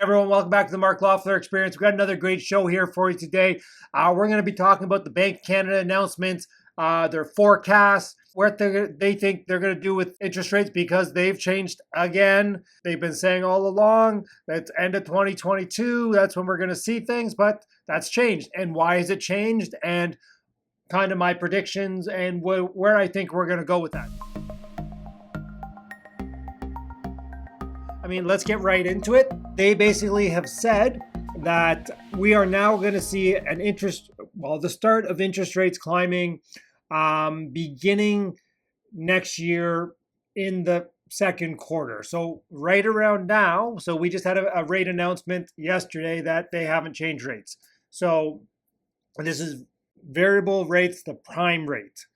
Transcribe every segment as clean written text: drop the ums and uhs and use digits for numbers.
Everyone, welcome back to the Mark Loeffler Experience. We've got another great show here for you today. We're going to be talking about the Bank of Canada announcements, their forecasts, what they think they're going to do with interest rates because they've changed again. They've been saying all along that end of 2022, that's when we're going to see things, but that's changed. And why has it changed? And kind of my predictions and where I think we're going to go with that. Let's get right into it. They basically have said that we are now going to see the start of interest rates climbing beginning next year in the second quarter. So right around now, so we just had a rate announcement yesterday that they haven't changed rates. So this is variable rates, the prime rate.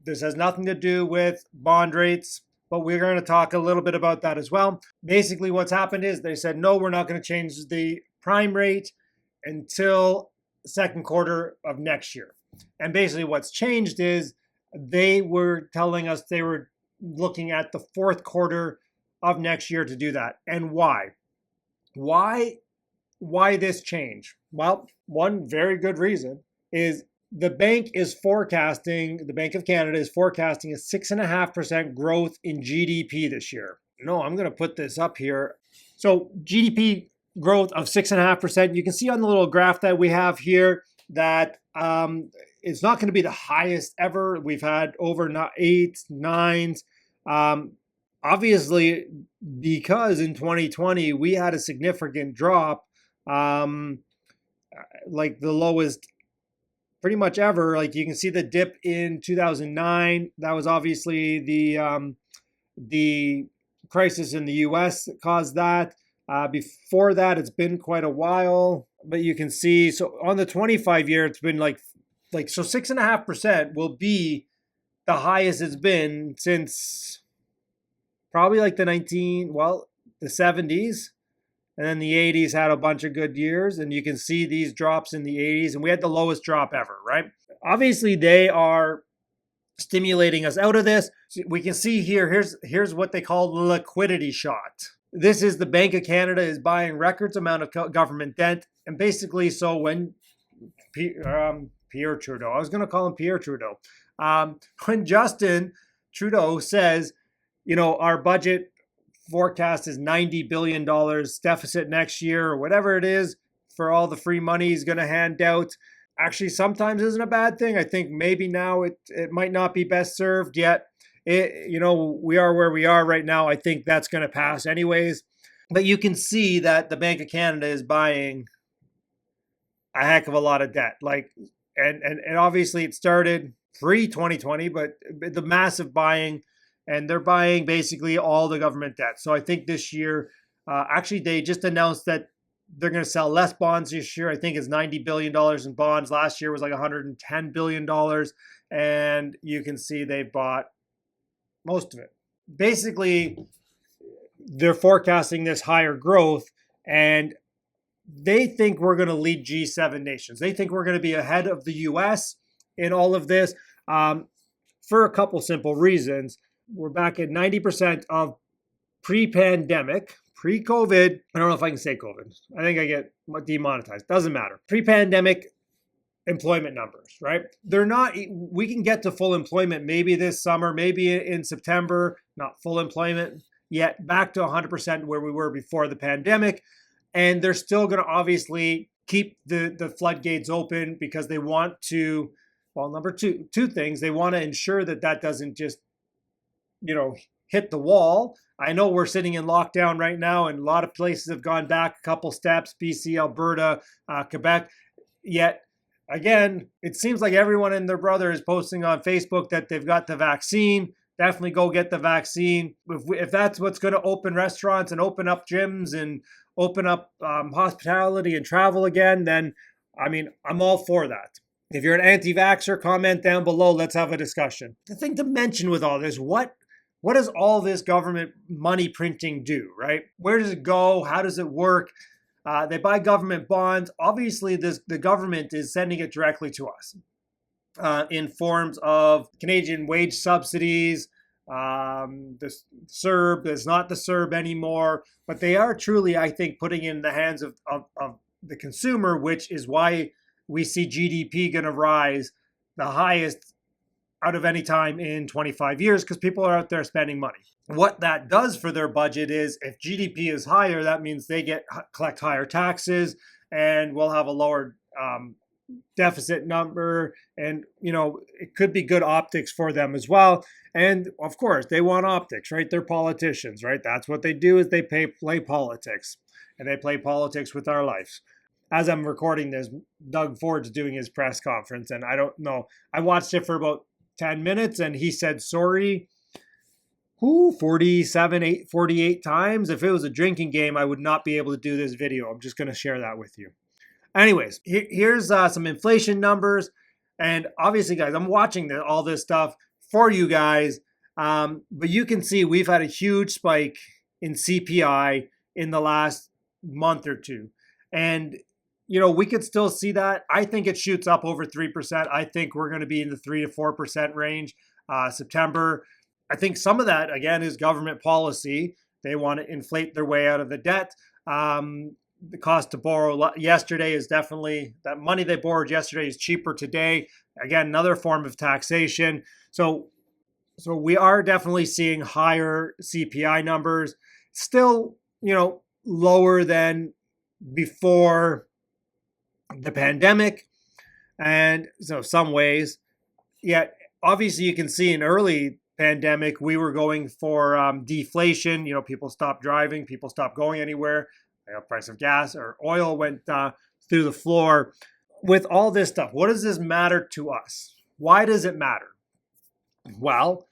This has nothing to do with bond rates, but we're going to talk a little bit about that as well. Basically, what's happened is they said, no, we're not going to change the prime rate until second quarter of next year. And basically what's changed is they were telling us they were looking at the fourth quarter of next year to do that. And why? Why this change? Well, one very good reason is the Bank of Canada is forecasting a 6.5% growth in GDP this year. No, I'm going to put this up here. So GDP growth of 6.5%. You can see on the little graph that we have here that it's not going to be the highest ever. We've had over 8s, 9s. Obviously, because in 2020 we had a significant drop, like the lowest pretty much ever. Like you can see the dip in 2009. That was obviously the crisis in the US that caused that. Before that, it's been quite a while, but you can see, so on the 25 year, it's been like so 6.5% will be the highest it's been since probably like the 70s. And then the 80s had a bunch of good years, and you can see these drops in the 80s, and we had the lowest drop ever, right? Obviously, they are stimulating us out of this. So we can see here, here's what they call the liquidity shot. This is the Bank of Canada is buying records amount of government debt, and basically, so when Pierre Trudeau, I was going to call him Pierre Trudeau, when Justin Trudeau says, our budget forecast is $90 billion deficit next year or whatever it is for all the free money he's going to hand out. Actually, sometimes isn't a bad thing. I think maybe now it might not be best served yet. We are where we are right now. I think that's going to pass anyways. But you can see that the Bank of Canada is buying a heck of a lot of debt. And obviously it started pre-2020, but the massive buying, and they're buying basically all the government debt. So I think this year, actually they just announced that they're going to sell less bonds this year. I think it's $90 billion in bonds. Last year was like $110 billion. And you can see they bought most of it. Basically, they're forecasting this higher growth, and they think we're going to lead G7 nations. They think we're going to be ahead of the US in all of this for a couple simple reasons. We're back at 90% of pre-pandemic, pre-COVID. I don't know if I can say COVID. I think I get demonetized. Doesn't matter. Pre-pandemic employment numbers, right? We can get to full employment maybe this summer, maybe in September, not full employment yet, back to 100% where we were before the pandemic. And they're still going to obviously keep the floodgates open because they want to, number two things. They want to ensure that doesn't just hit the wall. I know we're sitting in lockdown right now, and a lot of places have gone back a couple steps, BC, Alberta, Quebec. Yet, again, it seems like everyone and their brother is posting on Facebook that they've got the vaccine. Definitely go get the vaccine. If that's what's going to open restaurants and open up gyms and open up hospitality and travel again, then, I'm all for that. If you're an anti-vaxxer, comment down below. Let's have a discussion. The thing to mention with all this, what does all this government money printing do, right? Where does it go? How does it work? They buy government bonds. Obviously, the government is sending it directly to us in forms of Canadian wage subsidies, The CERB is not the CERB anymore, but they are truly, I think, putting in the hands of the consumer, which is why we see GDP going to rise the highest out of any time in 25 years, because people are out there spending money. What that does for their budget is, if GDP is higher, that means they collect higher taxes, and we'll have a lower deficit number, and it could be good optics for them as well. And of course, they want optics, right? They're politicians, right? That's what they do, is they play politics, and they play politics with our lives. As I'm recording this, Doug Ford's doing his press conference, and I don't know. I watched it for about 10 minutes, and he said sorry 48 times. If it was a drinking game, I would not be able to do this video. I'm just going to share that with you. Anyways, here's some inflation numbers. And obviously, guys, I'm watching all this stuff for you guys. But you can see we've had a huge spike in CPI in the last month or two. And, we could still see that. I think it shoots up over 3%. I think we're going to be in the 3 to 4% range September. I think some of that, again, is government policy. They want to inflate their way out of the debt. The cost to borrow yesterday is definitely, that money they borrowed yesterday is cheaper today. Again, another form of taxation. So we are definitely seeing higher CPI numbers. Still, lower than before the pandemic. And so some ways, yet obviously you can see in early pandemic, we were going for deflation. People stopped driving, people stopped going anywhere. Price of gas or oil went through the floor. With all this stuff, what does this matter to us? Why does it matter? Well,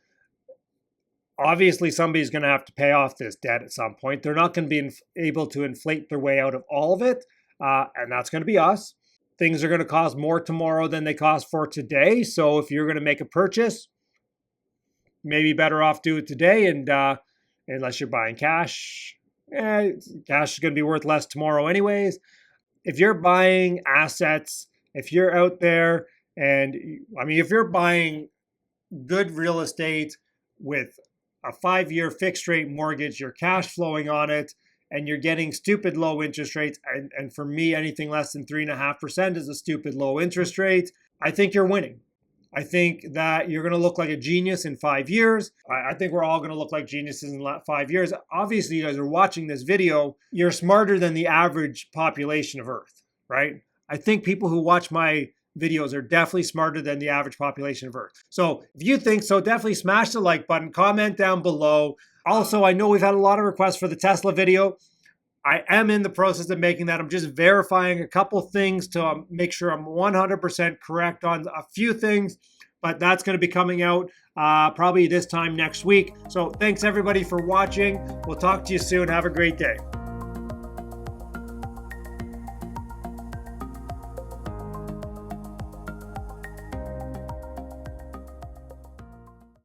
obviously somebody's going to have to pay off this debt at some point. They're not going to be able to inflate their way out of all of it, and that's going to be us. Things are going to cost more tomorrow than they cost for today. So if you're going to make a purchase, maybe better off do it today, and unless you're buying cash. Cash is going to be worth less tomorrow anyways. If you're buying assets, if you're out there, and if you're buying good real estate with a 5-year fixed rate mortgage, you're cash flowing on it, and you're getting stupid low interest rates, and for me, anything less than 3.5% is a stupid low interest rate, I think you're winning. I think that you're going to look like a genius in 5 years. I think we're all going to look like geniuses in 5 years. Obviously, you guys are watching this video. You're smarter than the average population of Earth, right? I think people who watch my videos are definitely smarter than the average population of Earth. So if you think so, definitely smash the like button, comment down below. Also, I know we've had a lot of requests for the Tesla video. I am in the process of making that. I'm just verifying a couple things to make sure I'm 100% correct on a few things, but that's going to be coming out probably this time next week. So thanks everybody for watching. We'll talk to you soon. Have a great day.